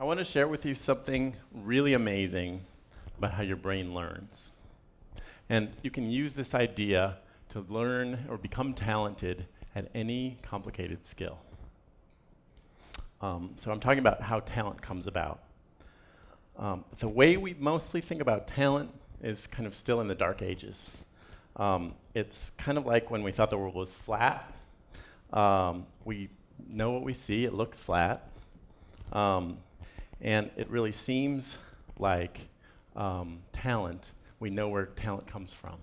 I want to share with you something really amazing about how your brain learns. And you can use this idea to learn or become talented at any complicated skill. So I'm talking about how talent comes about. The way we mostly think about talent is kind of still in the dark ages. It's kind of like when we thought the world was flat. We know what we see, it looks flat. And it really seems like talent, we know where talent comes from.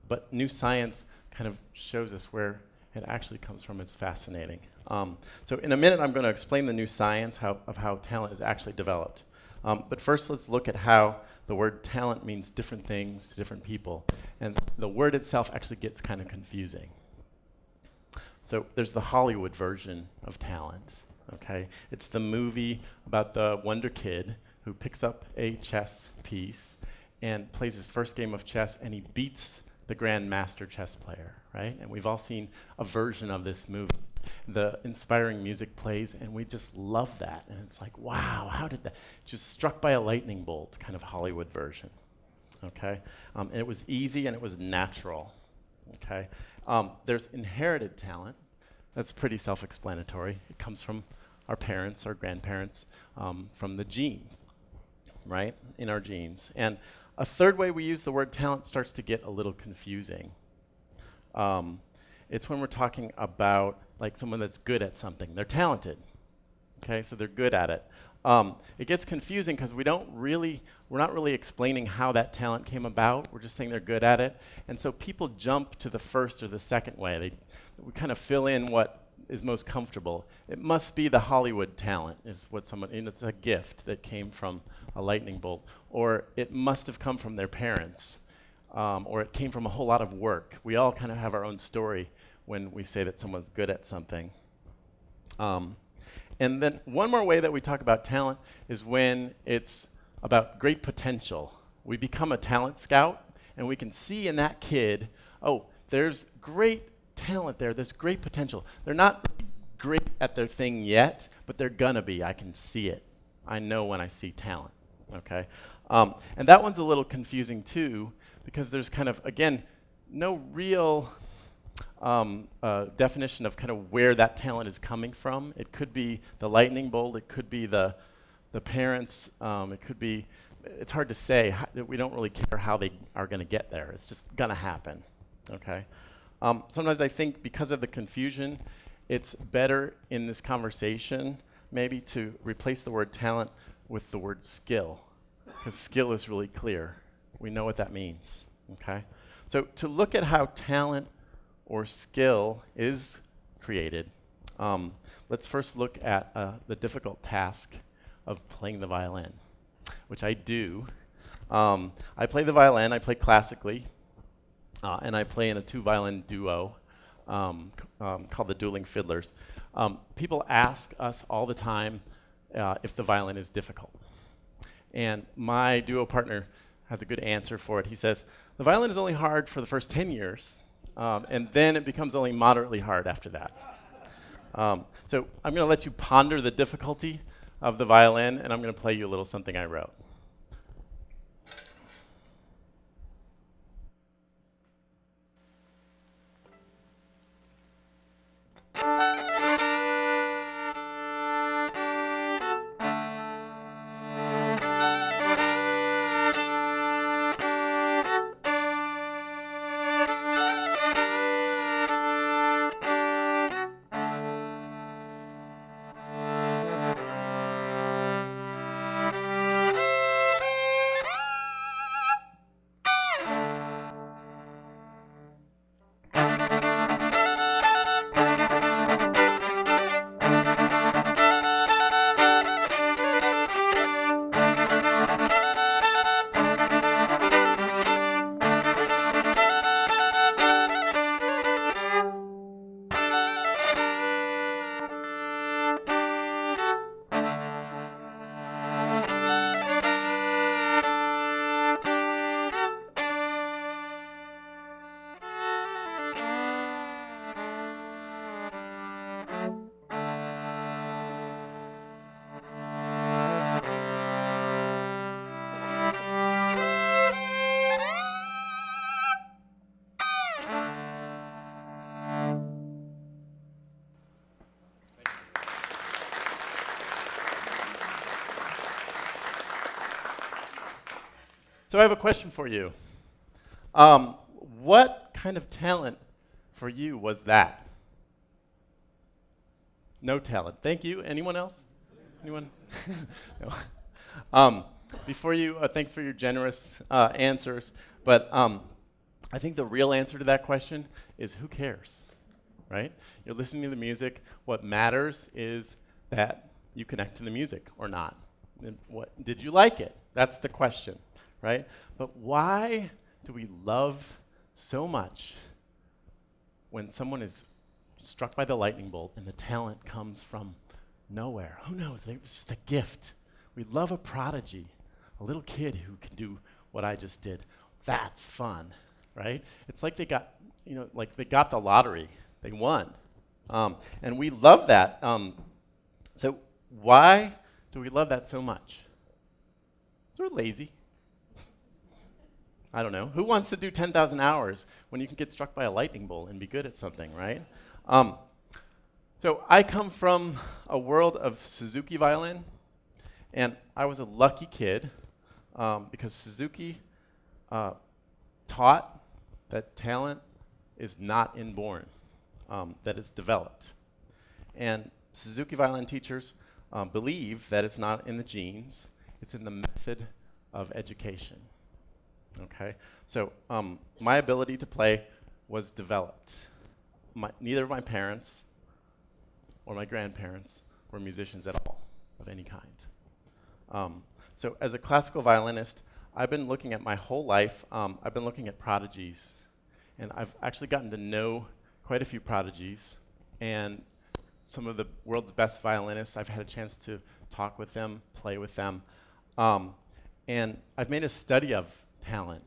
But new science kind of shows us where it actually comes from. It's fascinating. So in a minute, I'm going to explain the new science of how talent is actually developed. But first, let's look at how the word talent means different things to different people. And the word itself actually gets kind of confusing. So there's the Hollywood version of talent. Okay, it's the movie about the wonder kid who picks up a chess piece and plays his first game of chess, and he beats the grandmaster chess player, right? And we've all seen a version of this movie. The inspiring music plays, and we just love that. And it's like, wow, how did that? Just struck by a lightning bolt, kind of Hollywood version, okay? And it was easy and it was natural, okay? There's inherited talent. That's pretty self-explanatory. It comes from our parents, our grandparents, from the genes, right? In our genes. And a third way we use the word talent starts to get a little confusing. It's when we're talking about like someone that's good at something. They're talented, okay? So they're good at it. It gets confusing because we're not really explaining how that talent came about. We're just saying they're good at it. And so people jump to the first or the second way. We kind of fill in what is most comfortable. It must be the Hollywood talent, is what someone, it's a gift that came from a lightning bolt. Or it must have come from their parents. Or it came from a whole lot of work. We all kind of have our own story when we say that someone's good at something. And then one more way that we talk about talent is when it's about great potential. We become a talent scout, and we can see in that kid, oh, there's great talent there, there's great potential. They're not great at their thing yet, but they're gonna be. I can see it. I know when I see talent, okay? And that one's a little confusing too, because there's kind of, again, no real definition of kind of where that talent is coming from. It could be the lightning bolt, it could be the parents, it could be, it's hard to say. We don't really care how they are gonna get there. It's just gonna happen, okay? Sometimes I think because of the confusion, it's better in this conversation maybe to replace the word talent with the word skill, because skill is really clear. We know what that means, okay? So to look at how talent or skill is created, let's first look at the difficult task of playing the violin, which I do. I play the violin, I play classically, and I play in a two-violin duo called the Dueling Fiddlers. People ask us all the time if the violin is difficult. And my duo partner has a good answer for it. He says, the violin is only hard for the first 10 years, and then it becomes only moderately hard after that. So I'm going to let you ponder the difficulty of the violin, and I'm going to play you a little something I wrote. So I have a question for you. What kind of talent for you was that? No talent. Thank you. Anyone else? Anyone? No. Before you, thanks for your generous answers. But I think the real answer to that question is who cares, right? You're listening to the music. What matters is that you connect to the music or not. And did you like it? That's the question, right? But why do we love so much when someone is struck by the lightning bolt and the talent comes from nowhere? Who knows? It was just a gift. We love a prodigy, a little kid who can do what I just did. That's fun, right? It's like they got, like they got the lottery. They won. And we love that. So why do we love that so much? We're lazy. I don't know. Who wants to do 10,000 hours when you can get struck by a lightning bolt and be good at something, right? So I come from a world of Suzuki violin, and I was a lucky kid because Suzuki taught that talent is not inborn, that it's developed. And Suzuki violin teachers believe that it's not in the genes, it's in the method of education. Okay, so my ability to play was developed. Neither of my parents or my grandparents were musicians at all, of any kind. So as a classical violinist, I've been looking at my whole life, I've been looking at prodigies, and I've actually gotten to know quite a few prodigies, and some of the world's best violinists. I've had a chance to talk with them, play with them, and I've made a study of talent.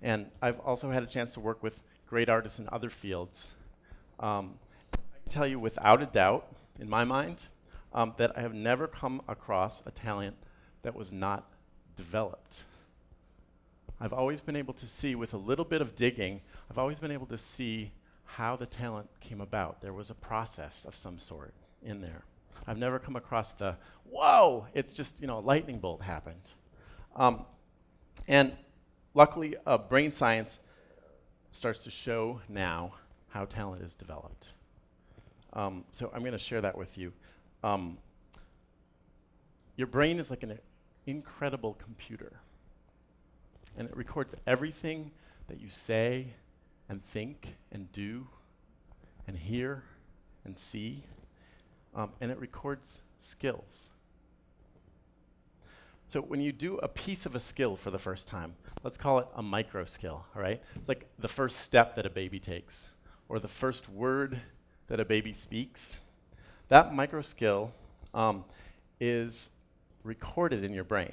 And I've also had a chance to work with great artists in other fields. I can tell you without a doubt, in my mind, that I have never come across a talent that was not developed. I've always been able to see, with a little bit of digging, I've always been able to see how the talent came about. There was a process of some sort in there. I've never come across the, whoa, it's just, a lightning bolt happened. And luckily, brain science starts to show now how talent is developed. So I'm going to share that with you. Your brain is like an incredible computer. And it records everything that you say and think and do and hear and see. And it records skills. So when you do a piece of a skill for the first time, let's call it a micro skill, all right? It's like the first step that a baby takes, or the first word that a baby speaks. That micro skill is recorded in your brain.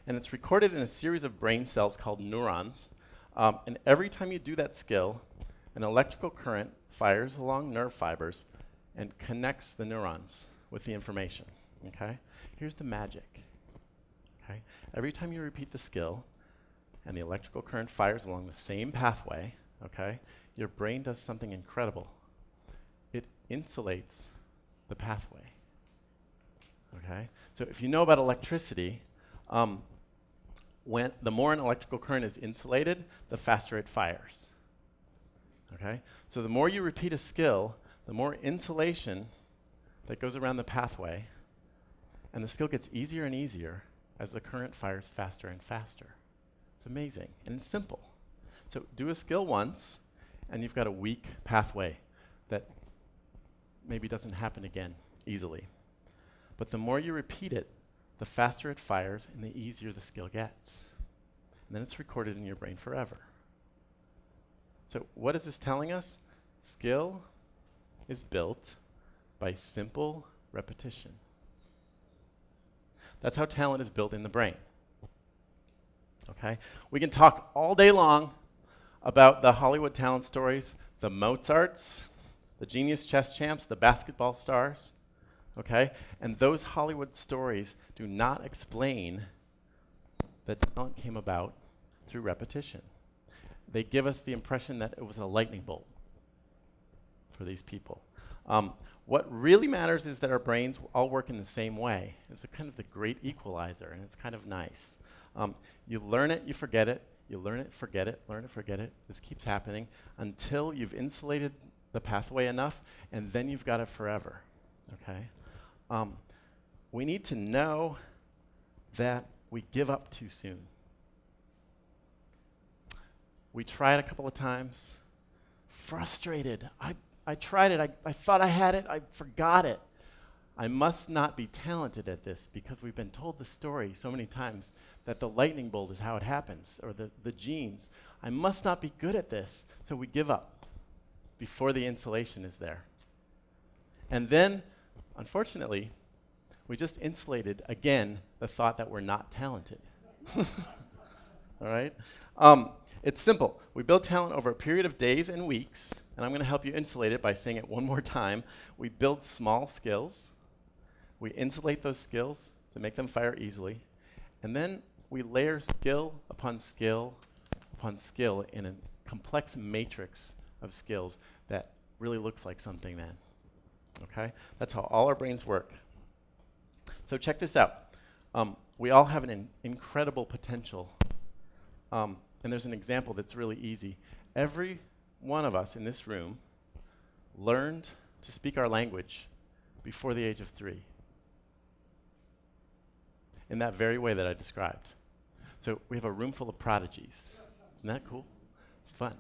And it's recorded in a series of brain cells called neurons. And every time you do that skill, an electrical current fires along nerve fibers and connects the neurons with the information, okay? Here's the magic. Okay. Every time you repeat the skill and the electrical current fires along the same pathway, okay, your brain does something incredible. It insulates the pathway. Okay? So if you know about electricity, when the more an electrical current is insulated, the faster it fires. Okay? So the more you repeat a skill, the more insulation that goes around the pathway, and the skill gets easier and easier as the current fires faster and faster. It's amazing, and it's simple. So do a skill once, and you've got a weak pathway that maybe doesn't happen again easily. But the more you repeat it, the faster it fires, and the easier the skill gets. And then it's recorded in your brain forever. So what is this telling us? Skill is built by simple repetition. That's how talent is built in the brain. Okay? We can talk all day long about the Hollywood talent stories, the Mozarts, the genius chess champs, the basketball stars. Okay? And those Hollywood stories do not explain that talent came about through repetition. They give us the impression that it was a lightning bolt for these people. What really matters is that our brains all work in the same way. It's kind of the great equalizer, and it's kind of nice. You learn it, you forget it, you learn it, forget it, learn it, forget it. This keeps happening until you've insulated the pathway enough, and then you've got it forever, okay? We need to know that we give up too soon. We tried a couple of times, frustrated. I tried it, I thought I had it, I forgot it. I must not be talented at this because we've been told the story so many times that the lightning bolt is how it happens, or the genes. I must not be good at this, so we give up before the insulation is there. And then, unfortunately, we just insulated, again, the thought that we're not talented. All right? It's simple. We build talent over a period of days and weeks, and I'm going to help you insulate it by saying it one more time. We build small skills. We insulate those skills to make them fire easily, and then we layer skill upon skill upon skill in a complex matrix of skills that really looks like something then. Okay? That's how all our brains work. So check this out. We all have an incredible potential. And there's an example that's really easy. Every one of us in this room learned to speak our language before the age of 3. In that very way that I described. So we have a room full of prodigies. Isn't that cool? It's fun.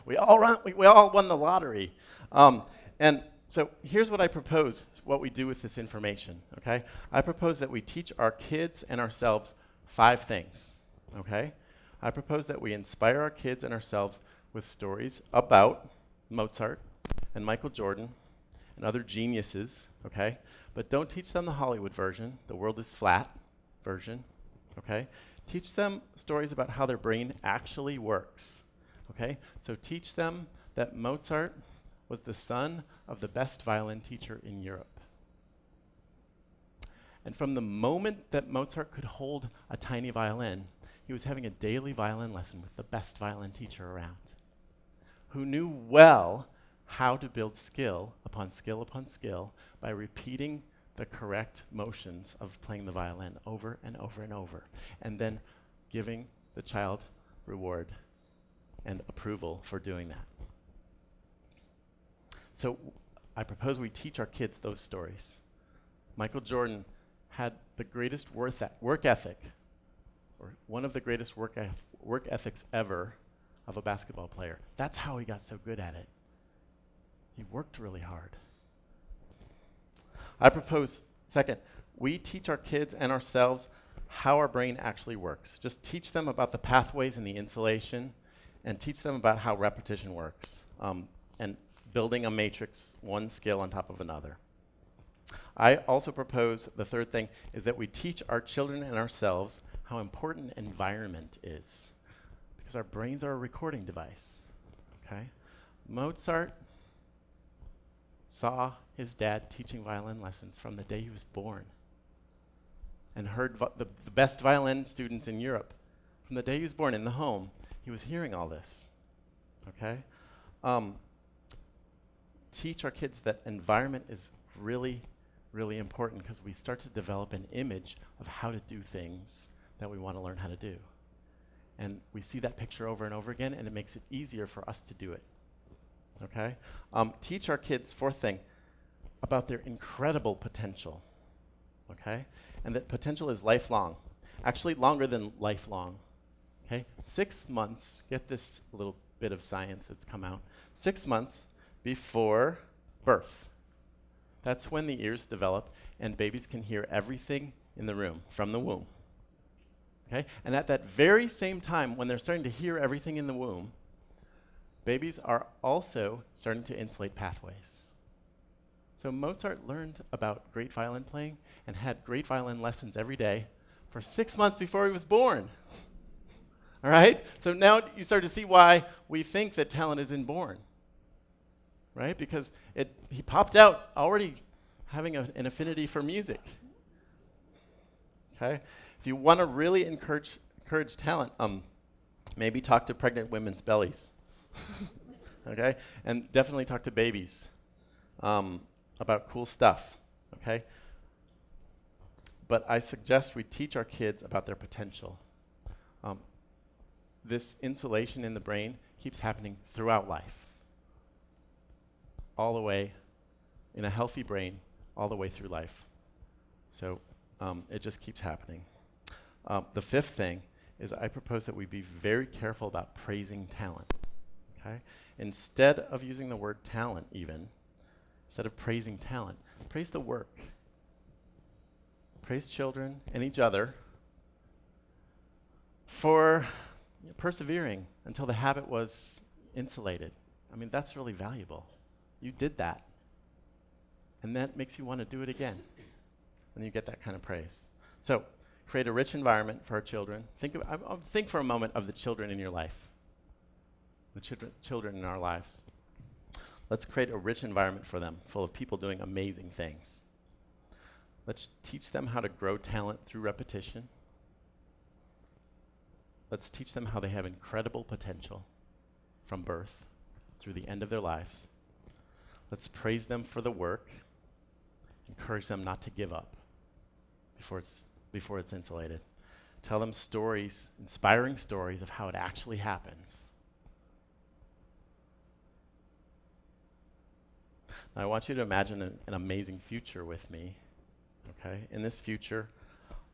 we all won the lottery. And so here's what I propose, what we do with this information, okay? I propose that we teach our kids and ourselves 5 things, okay? I propose that we inspire our kids and ourselves with stories about Mozart and Michael Jordan and other geniuses, okay? But don't teach them the Hollywood version, the world is flat version, okay? Teach them stories about how their brain actually works, okay? So teach them that Mozart was the son of the best violin teacher in Europe. And from the moment that Mozart could hold a tiny violin, he was having a daily violin lesson with the best violin teacher around, who knew well how to build skill upon skill upon skill by repeating the correct motions of playing the violin over and over and over, and then giving the child reward and approval for doing that. So I propose we teach our kids those stories. Michael Jordan had the greatest work ethic, or one of the greatest work ethics ever of a basketball player. That's how he got so good at it. He worked really hard. I propose, second, we teach our kids and ourselves how our brain actually works. Just teach them about the pathways and the insulation, and teach them about how repetition works, and building a matrix, one skill on top of another. I also propose, the third thing, is that we teach our children and ourselves how important environment is, because our brains are a recording device, okay? Mozart saw his dad teaching violin lessons from the day he was born, and heard the best violin students in Europe. From the day he was born in the home, he was hearing all this, okay? Teach our kids that environment is really, really important, because we start to develop an image of how to do things that we want to learn how to do. And we see that picture over and over again, and it makes it easier for us to do it, okay? Teach our kids, fourth thing, about their incredible potential, okay? And that potential is lifelong, actually longer than lifelong, okay? 6 months, get this little bit of science that's come out, 6 months before birth. That's when the ears develop and babies can hear everything in the room from the womb, okay? And at that very same time, when they're starting to hear everything in the womb, babies are also starting to insulate pathways. So Mozart learned about great violin playing and had great violin lessons every day for 6 months before he was born. All right? So now you start to see why we think that talent is inborn, right? Because he popped out already having an affinity for music. Okay? If you want to really encourage talent, maybe talk to pregnant women's bellies. Okay? And definitely talk to babies about cool stuff. Okay? But I suggest we teach our kids about their potential. This insulation in the brain keeps happening throughout life, all the way in a healthy brain, all the way through life. So it just keeps happening. The fifth thing is I propose that we be very careful about praising talent. Okay? Instead of using the word talent even, instead of praising talent, praise the work. Praise children and each other for persevering until the habit was insulated. I mean, that's really valuable. You did that. And that makes you want to do it again when you get that kind of praise. So, create a rich environment for our children. Think for a moment of the children in your life, the children in our lives. Let's create a rich environment for them, full of people doing amazing things. Let's teach them how to grow talent through repetition. Let's teach them how they have incredible potential from birth through the end of their lives. Let's praise them for the work. Encourage them not to give up before it's insulated. Tell them stories, inspiring stories of how it actually happens. Now, I want you to imagine an amazing future with me. Okay? In this future,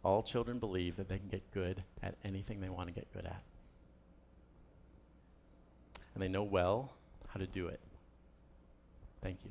all children believe that they can get good at anything they want to get good at. And they know well how to do it. Thank you.